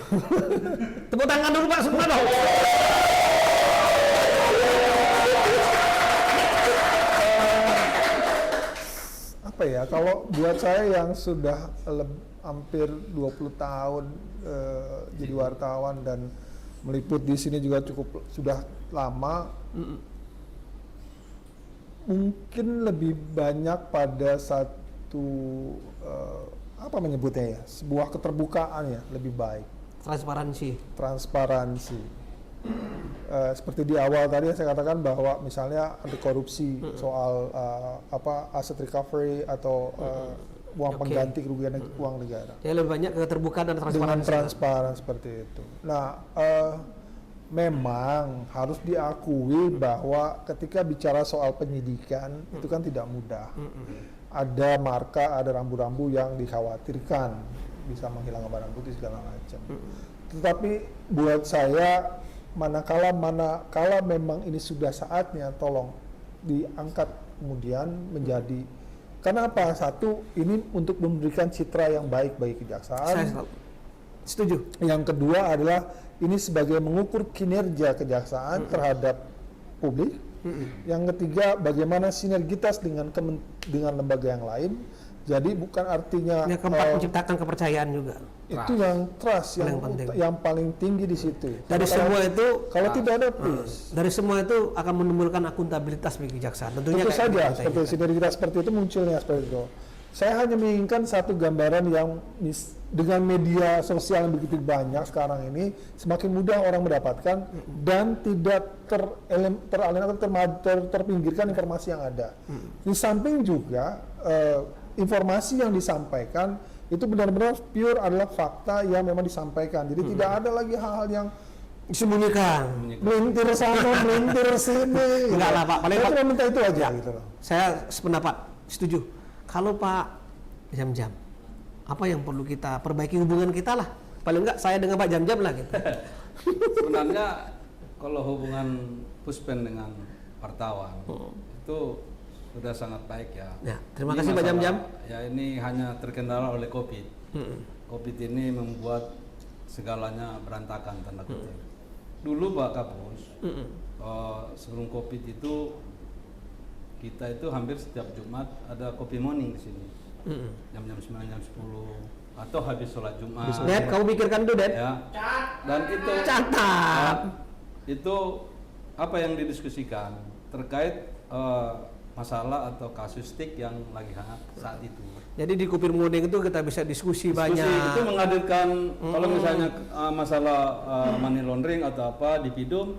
Tepuk tangan dulu Pak Sukma dong. Apa ya, kalau buat saya yang sudah hampir 20 tahun jadi wartawan dan meliput di sini juga sudah lama, mungkin lebih banyak pada satu apa menyebutnya ya, sebuah keterbukaan ya, lebih baik, Transparansi. transparansi. Seperti di awal tadi saya katakan bahwa misalnya anti korupsi soal aset recovery atau uang Oke. pengganti kerugian uang negara Ya lebih banyak keterbukaan dan dengan transparansi. transparan seperti itu. Nah, memang harus diakui bahwa ketika bicara soal penyidikan itu kan tidak mudah. Ada marka, ada rambu-rambu yang dikhawatirkan bisa menghilangkan barang bukti segala macam. Tetapi buat saya manakala memang ini sudah saatnya, tolong diangkat kemudian menjadi, karena apa? Satu, ini untuk memberikan citra yang baik bagi Saya kejaksaan. setuju. Yang kedua adalah ini sebagai mengukur kinerja kejaksaan terhadap publik. Yang ketiga, bagaimana sinergitas dengan lembaga yang lain. Jadi bukan artinya Yang keempat menciptakan kepercayaan juga. itu yang trust Paling penting. yang paling tinggi di situ. Dari Kalau- semua itu kalau tidak ada please. dari semua itu akan menimbulkan akuntabilitas bagi kejaksaan. Tentunya Tentu kayak saja kita seperti inginkan. sinergitas seperti itu munculnya seperti itu. Saya hanya menginginkan satu gambaran yang dengan media sosial yang begitu banyak sekarang ini semakin mudah orang mendapatkan dan tidak terpinggirkan informasi yang ada. Di samping juga informasi yang disampaikan itu benar-benar pure adalah fakta yang memang disampaikan. Jadi tidak ada lagi hal-hal yang Disembunyikan. melintir sana, melintir sini. Enggak lah, Pak. Paling Saya Pak- cuma minta itu aja gitu loh. Saya sependapat, setuju. Kalau Pak Jam-Jam, apa yang perlu kita perbaiki hubungan kita lah? Paling enggak saya dengan Pak Jam-Jam lah gitu. Sebenarnya kalau hubungan Puspen dengan wartawan itu sudah sangat baik ya. Ya, terima Ini kasih Pak masalah- Jam-Jam. Ya ini hanya terkendala oleh COVID. Mm-mm. COVID ini membuat segalanya berantakan tanda kutip. Dulu Pak Kapus, Mm-mm. sebelum COVID itu kita itu hampir setiap Jumat ada kopi morning di sini. Mm-mm. Jam-jam 9, jam 10 atau habis sholat Jumat. Dad, kamu pikirkan dulu, Dad. Ya. Dan itu Catat. itu apa yang didiskusikan terkait masalah atau kasuistik yang lagi hangat saat itu. Jadi di Kupir Mudeng itu kita bisa diskusi Diskusi banyak. itu menghadirkan kalau misalnya masalah money laundering atau apa di Pidum,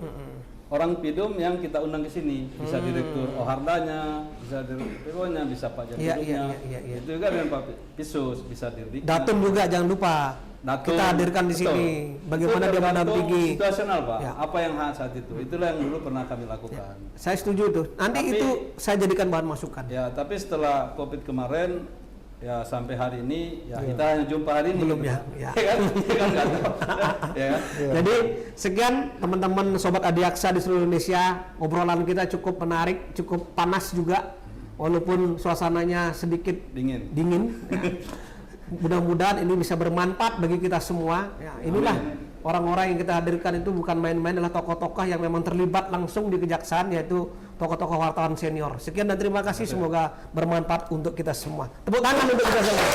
orang Pidum yang kita undang ke sini, bisa Direktur Ohardanya, bisa Direkturnya, bisa Pak Iya, Jadulnya. iya. Itu juga dengan Pak Pisus, bisa Dirdik. Datum juga jangan lupa. Datum, Kita hadirkan di betul. sini. Bagaimana Itu dia tergantung mendampingi. situasional Pak. Ya. Apa yang hangat saat itu? Itulah yang dulu pernah kami lakukan. Saya setuju tuh. Nanti Tapi- itu saya jadikan bahan masukan. Ya, tapi setelah COVID kemarin, ya sampai hari ini, ya kita hanya jumpa hari ini. Belum gitu, ya, Pak. ya. Ya kan? Kita kan nggak tahu. Ya kan? Jadi sekian teman-teman Sobat Adiaksa di seluruh Indonesia. Obrolan kita cukup menarik, cukup panas juga. Walaupun suasananya sedikit Dingin. ya. Mudah-mudahan ini bisa bermanfaat bagi kita semua. Ya, inilah orang-orang yang kita hadirkan itu bukan main-main, adalah tokoh-tokoh yang memang terlibat langsung di kejaksaan, yaitu tokoh-tokoh wartawan senior. Sekian dan terima kasih, semoga bermanfaat untuk kita semua. Tepuk tangan untuk kita semua.